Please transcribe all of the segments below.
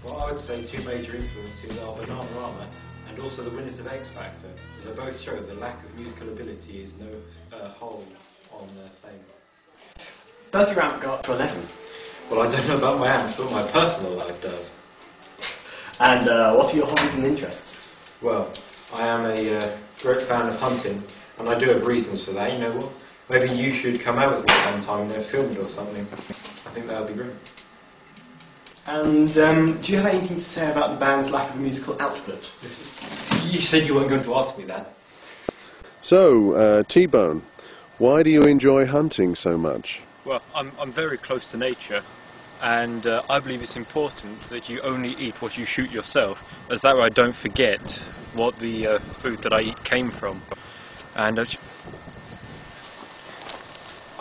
Well, I would say two major influences are Bananarama and also the winners of X Factor, as they both show that the lack of musical ability is no hold on their fame. Does your amp go up to 11? Well, I don't know about my amp, but my personal life does. And what are your hobbies and interests? Well, I am a great fan of hunting, and I do have reasons for that. You know what? Maybe you should come out with me sometime and film it or something. I think that would be great. And do you have anything to say about the band's lack of musical output? You said you weren't going to ask me that. So, T-Bone, why do you enjoy hunting so much? Well, I'm very close to nature, and I believe it's important that you only eat what you shoot yourself, as that way I don't forget what the food that I eat came from. And I've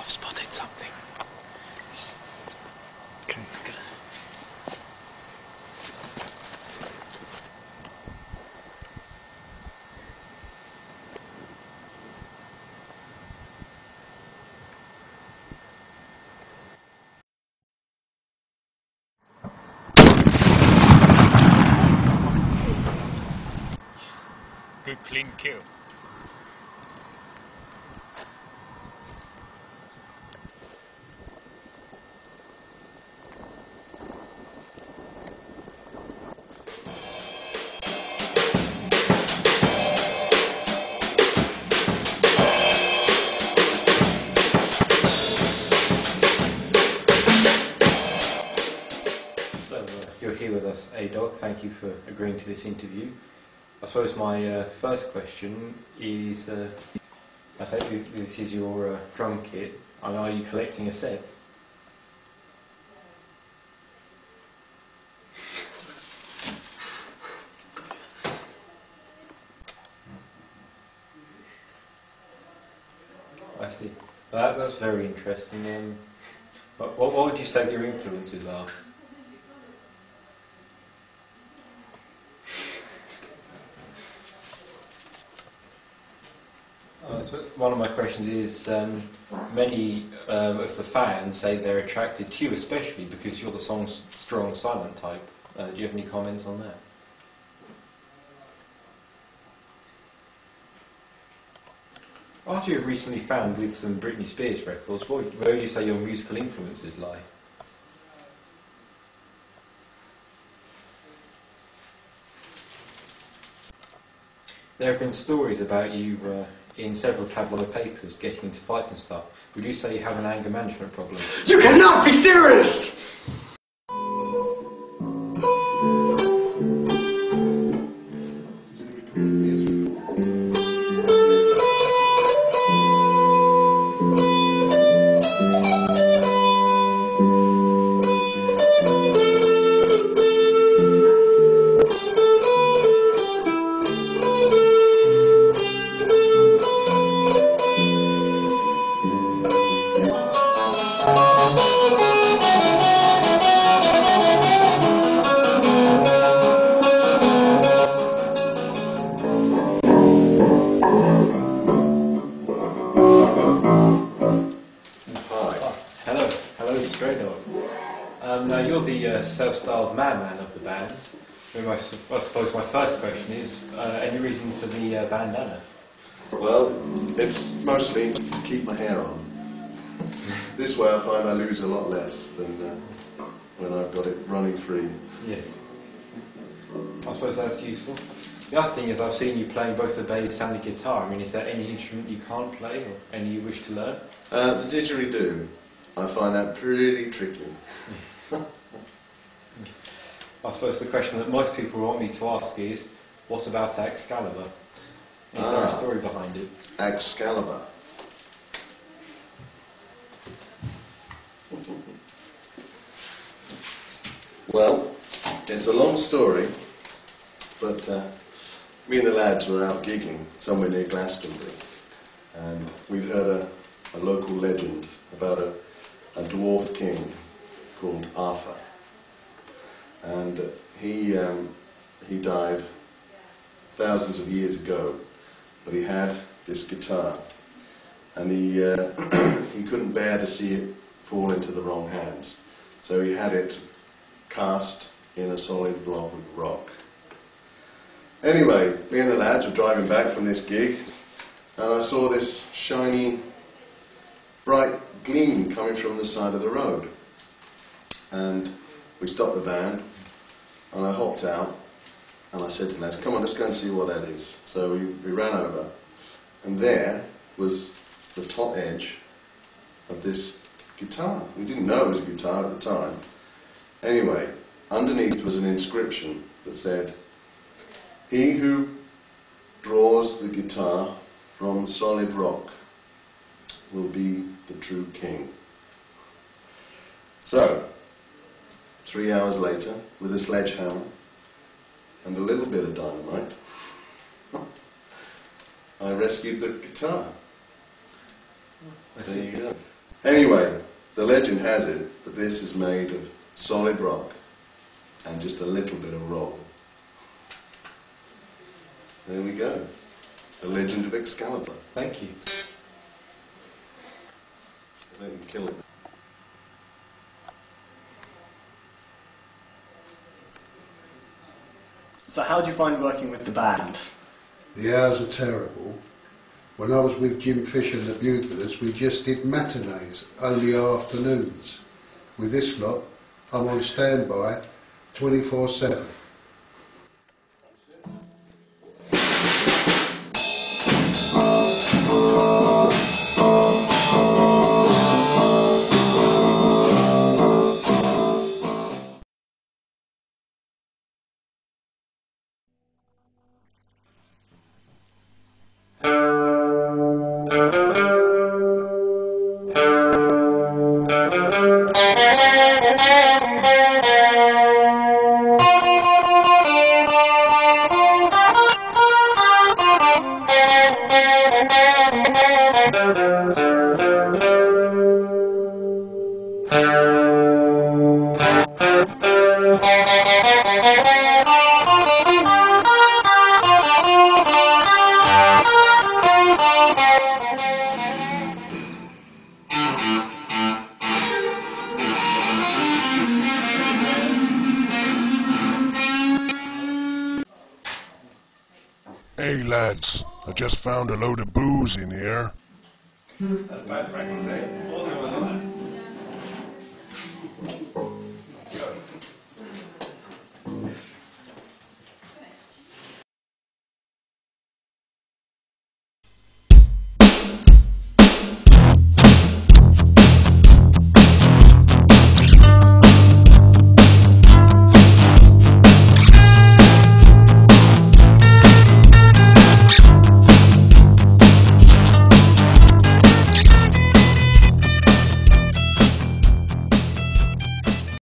spotted something. Okay. Good clean kill. You're here with us, A-Dog. Thank you for agreeing to this interview. I suppose my first question is, I think this is your drum kit. Are you collecting a set? I see. Well, that's very interesting. What would you say your influences are? So one of my questions is, many of the fans say they're attracted to you especially because you're the song's strong silent type. Do you have any comments on that? After you've recently found with some Britney Spears records, where would you say your musical influences lie? There have been stories about you in several tabloid papers getting into fights and stuff. Would you say you have an anger management problem? You cannot be serious! Now you're the self-styled man of the band. I suppose my first question is, any reason for the bandana? Well, it's mostly to keep my hair on. This way I find I lose a lot less than when I've got it running free. Yeah. I suppose that's useful. The other thing is I've seen you playing both the bass and the guitar. I mean, is there any instrument you can't play or any you wish to learn? The didgeridoo. I find that pretty tricky. I suppose the question that most people want me to ask is, what about Excalibur? Is there a story behind it? Excalibur. Well, it's a long story, but me and the lads were out gigging somewhere near Glastonbury, and we heard a local legend about a dwarf king called Arthur, and he died thousands of years ago, but he had this guitar, and he couldn't bear to see it fall into the wrong hands, so he had it cast in a solid block of rock. Anyway, me and the lads were driving back from this gig, and I saw this shiny, bright gleam coming from the side of the road. And we stopped the van, and I hopped out, and I said to the lads, come on, let's go and see what that is. So we ran over, and there was the top edge of this guitar. We didn't know it was a guitar at the time. Anyway, underneath was an inscription that said, "He who draws the guitar from solid rock will be the true king." So, 3 hours later, with a sledgehammer and a little bit of dynamite, I rescued the guitar. There you go. Anyway, the legend has it that this is made of solid rock and just a little bit of roll. There we go. The legend of Excalibur. Thank you. I didn't kill it. So how do you find working with the band? The hours are terrible. When I was with Jim Fish and the Buglers, we just did matinees, only afternoons. With this lot, I'm on standby 24/7. Hey lads, I just found a load of booze in here. That's bad practice, eh?